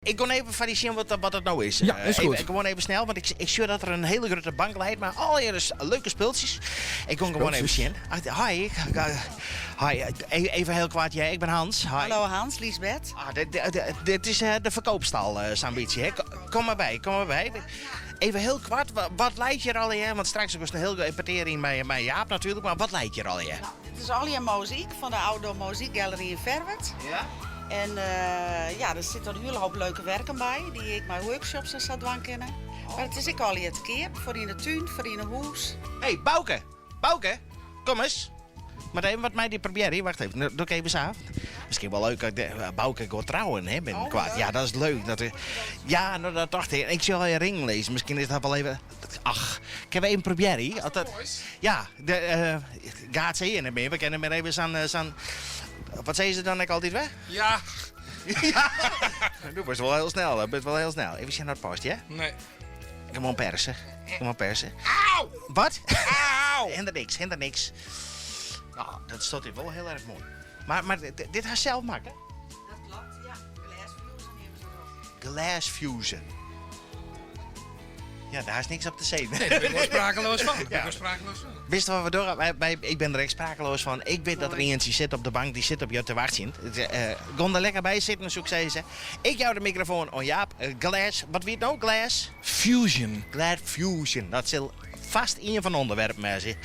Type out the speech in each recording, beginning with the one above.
Ik ga even variëren wat het nou is. Ja, is goed. Gewoon even snel, want ik zie dat er een hele grote bank ligt. Maar allereerst leuke speeltjes. Ik kom gewoon even zien. Hi, even heel kwaad. Ja, ik ben Hans. Hi. Hallo Hans, Liesbeth. Dit is de verkoopstal, zo'n beetje. Hè. Kom maar bij. Even heel kwart, wat lijkt je er al in? Want straks was een heel importering bij Jaap natuurlijk, maar wat lijkt je er al in? Dit is Alia Muziek van de Outdoor Muziekgalerie in Verwert. Ja? En er zitten een hele hoop leuke werken bij, die ik mijn workshops en zo doen kennen. Maar het is ook al het keer, voor in de tuin, voor in een huis. Hé, Bouke, kom eens. Maar even wat mij die proberen. Wacht even, doe ik even af. Misschien wel leuk dat Bouke gaat trouwen, hè? Ben kwaad. Ja, dat is leuk. Ja, nou, dat dacht ik. Ik zal je ring lezen. Misschien is dat wel even. Ach, ik heb even proberen. Ja, gaat ze hier niet meer. We kennen maar even zo'n. Wat zeggen ze dan altijd weg? Ja. Ja. Doe best wel heel snel. Even zien naar het past, ja? Nee. Kom maar persen. Auw! Wat? Auw! Hinder niks. Nou, dat stond hier wel heel erg mooi. Maar dit haar zelf maken? Dat klopt, ja. Glassfusion hebben ze erop. Glassfusion. Ja, daar is niks op te zeggen. Nee, daar ben ik wel sprakeloos van. Wist je wat we door? Ik ben er echt sprakeloos van. Ik weet dat er eentje zit op de bank, die zit op jou te wachten. Gon er lekker bij zitten, zoek zei ze. Ik jou de microfoon on Jaap. Glass, wat weet nou? Glass? Fusion. Glassfusion. Dat zal vast een van de onderwerpen zijn.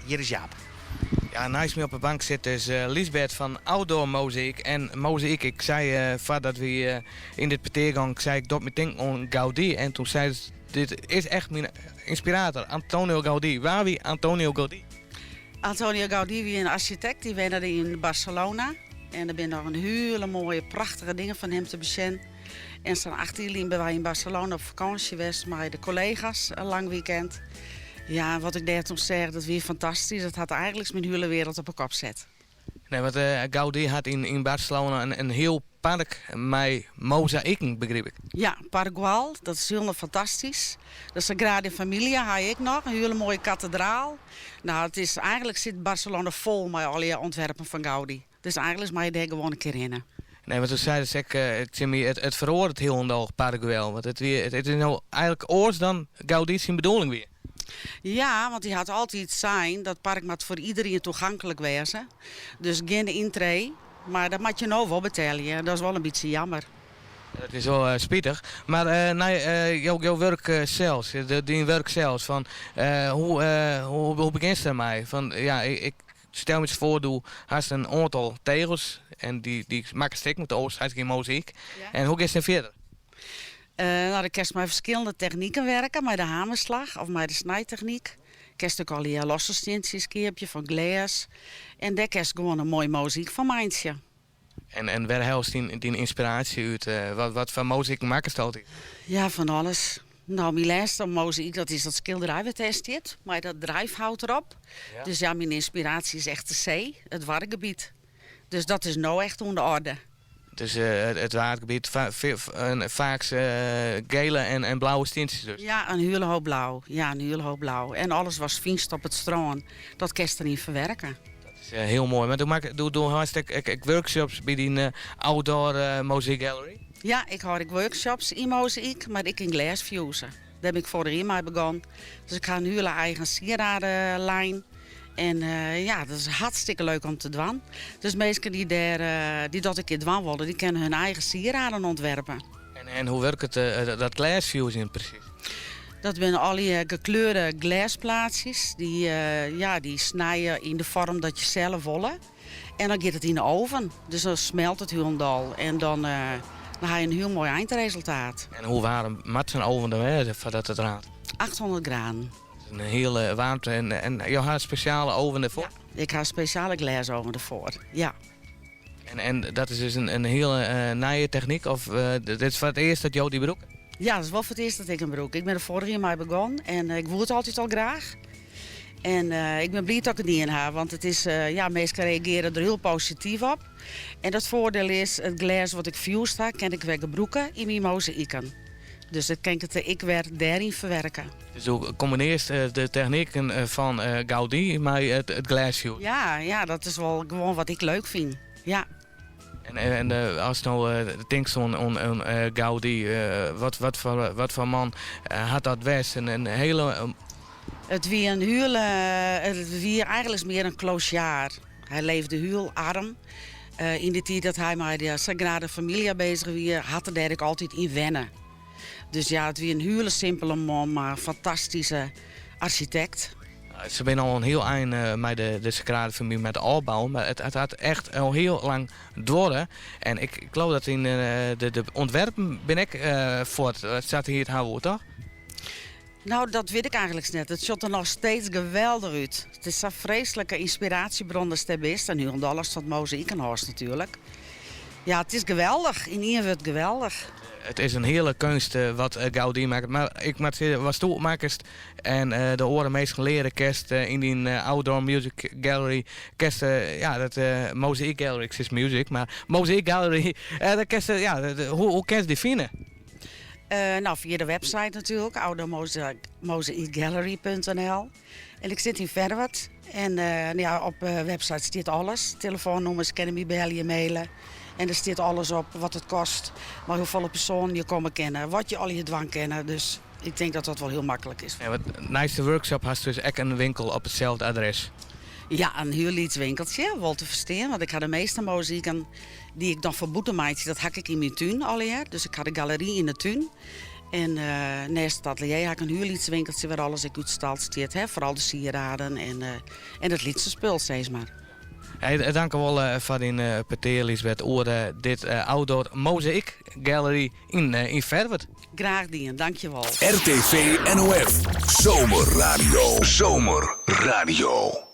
Hier is Jaap. Ja, naast me op de bank zit dus Liesbeth van Outdoor Mozaïek. En Mozaïek, ik zei voordat we in dit parteergang, zei ik dat meteen aan Gaudí. En toen zei ze, dit is echt mijn inspirator, Antonio Gaudí. Waar wie Antonio Gaudí? Antonio Gaudí wie een architect, die woonde in Barcelona. En er zijn nog een hele mooie, prachtige dingen van hem te bezien. En zijn 18 ben wij in Barcelona op vakantie geweest met de collega's, een lang weekend. Ja, wat ik daar toen zeg, dat weer fantastisch. Dat had eigenlijk mijn hele wereld op een kop zet. Nee, want Gaudí had in Barcelona een heel park met mozaïeken, begreep ik. Ja, Pargual, dat is helemaal fantastisch. Dat is een Sagrada Familia, heb ik nog, een hele mooie kathedraal. Nou, het is, eigenlijk zit Barcelona vol met al die ontwerpen van Gaudí. Dus eigenlijk mag je daar gewoon een keer in. Nee, want toen zeiden ze, Jimmy, het verhoort heel ondag Pargual. Want het is nou eigenlijk oors dan Gaudí zijn bedoeling weer. Ja, want die had altijd zijn dat het park moet voor iedereen toegankelijk wezen. Dus geen intree, maar dat moet je nou wel betalen. Dat is wel een beetje jammer. Dat is wel spietig. Maar jouw werk zelfs, die werk zelfs, van, hoe begint het ermee? Van, ja, ik stel me eens voor, doe haast een aantal tegels en die maken stik met de oogst, geen mozaïek. Ja. En hoe gaat het verder? Dan kan je met verschillende technieken werken, met de hamerslag of met de snijtechniek. Je ook al die losse steentjes keerpje van glas. En daar kan je gewoon een mooi mozaïek van maandje. En waar helst die inspiratie uit? Wat voor mozaïek maken stelt hij? Ja, van alles. Nou, mijn laatste mozaïek, dat is dat schilderij wat hij stiet, maar dat drijfhout erop. Ja. Dus ja, mijn inspiratie is echt de zee, het wargebied. Dus dat is nou echt onder orde. Dus het watergebied, vaak gele en blauwe steentjes dus? Ja, een hele hoop blauw. Ja, een hele hoop blauw. En alles was finst op het strand. Dat kan je erin verwerken. Dat is heel mooi. Maar doe hartstikke workshops bij die Outdoor Mozaïek Gallery? Ja, ik hou workshops in mozaïek, maar ik in Glassfusion. Daar ben ik vorig jaar mee begonnen. Dus ik ga een hele eigen sieradenlijn. En ja, dat is hartstikke leuk om te doen. Dus mensen die dat een keer doen willen, die kunnen hun eigen sieraden ontwerpen. En hoe werkt het, dat Glassfusion precies? Dat zijn al die gekleurde glasplaatsjes. Die snijden in de vorm dat je zelf wil. En dan gaat het in de oven. Dus dan smelt het helemaal. En dan heb je een heel mooi eindresultaat. En hoe warm moet zo'n oven dan wezen voordat het raadt? 800 graden. Een hele warmte en je had een speciale oven ervoor? Ja, ik heb een speciale glasoven ervoor, ja. En dat is dus een hele nieuwe techniek? Of dit is voor het eerst dat jou die broek? Ja, dat is wel voor het eerst dat ik een broek. Ik ben er vorig jaar mee begonnen en ik woe het altijd al graag. En ik ben blij dat ik het niet in heb, want het is, mensen reageren er heel positief op. En dat voordeel is, het glas wat ik fused heb, kan ik weer gebruiken in mijn mozaïeken. Dus dat kan ik weer daarin verwerken. Dus hoe combineert de technieken van Gaudí met het Glassfusion? Ja, dat is wel gewoon wat ik leuk vind. Ja. En als nou denkt aan Gaudí, wat voor man had dat West? Een hele... Het wie een het wie eigenlijk meer een clochard. Hij leefde heel arm. In de tijd dat hij met de Sagrada Familia bezig was, had hij daar ook altijd in wennen. Dus ja, het wie een hele simpele man, maar een fantastische architect. Ze zijn al een heel eind met de Sagrada Familie met de opbouw, maar het had echt al heel lang door. En ik geloof dat in de ontwerpen ben ik voort. Het staat hier het houden, toch? Nou, dat weet ik eigenlijk net. Het ziet er nog steeds geweldig uit. Het is zo'n vreselijke inspiratiebron als het is. En nu om alles tot mozaïekenhuis natuurlijk. Ja, het is geweldig. In ieder geval geweldig. Het is een hele kunst wat Gaudí maakt. Maar ik moet zeggen, was toemakers en de oren meest geleerde kerst in die Outdoor Music Gallery. Kerst, ja, dat Mosaic Gallery, ik zeg music, maar Mosaic Gallery. Dat kerst, ja, hoe kerst die vinden? Nou, via de website natuurlijk, outdoormosaicgallery.nl. En ik zit in Verwerd. En ja, op de website staat alles. Telefoonnummers, kunnen me bellen, je mailen. En er staat alles op, wat het kost, maar hoeveel personen je komen kennen, wat je al je dwang kennen. Dus ik denk dat dat wel heel makkelijk is. Ja, wat nice workshop hast dus echt een winkel op hetzelfde adres. Ja, een heel iets winkeltje, wel te verstaan. Want ik had de meeste muzieken die ik dan verboeten maakte, dat hak ik in mijn tuin alweer. Dus ik had een galerie in de tuin. En naast het atelier had ik een huurlietswinkeltje waar alles uitgestald staat. Vooral de sieraden en het liedsenspul, steeds maar. Hey, dank u wel voor die peteer, Lisbeth, over dit Outdoor Mosaic Gallery in Verwerd. Graag dien, dankjewel. RTV NOF, Zomerradio. Zomerradio.